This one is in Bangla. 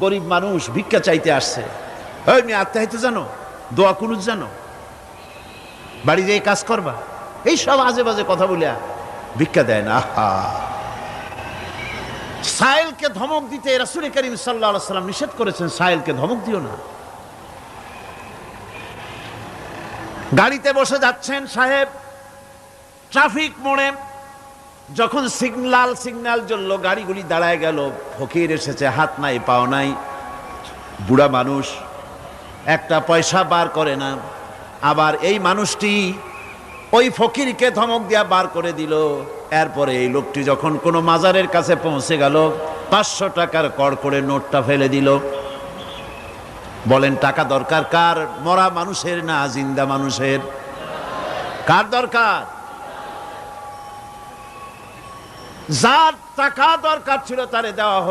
গরিব মানুষ ভিক্ষা চাইতে আসছে। ওই মেয়ে আত্মাহিত জানো, দোয়া কুনুত জানো, বাড়ি যেয়ে কাজ করবা, এই সব আজে বাজে কথা বলিয়া ভিক্ষা দেয় না। আহা, সাইলকে ধমক দিতে রাসূল করিম সাল্লাল্লাহু আলাইহি ওয়াসাল্লাম নিষেধ করেছেন, সাইলকে ধমক দিও না। গাড়িতে বসে যাচ্ছেন সাহেব, ট্রাফিক মোড়ে যখন সিগন্যাল জ্বলল, গাড়িগুলি দাঁড়ায় গেল। ফকির এসেছে, হাত নাই পাও নাই, বুড়া মানুষ, একটা পয়সা বার করে না। আবার এই মানুষটি ওই ফকিরকে ধমক দিয়া বার করে দিল। এরপরে এই লোকটি যখন কোনো মাজারের কাছে পৌঁছে গেল, 500 টাকার কড়কড়ে নোটটা ফেলে দিল। বলেন টাকা দরকার কার? মরা মানুষের না জিন্দা মানুষের? কার দরকার? যার টাকা দরকার ছিল তারে দেওয়া হলো।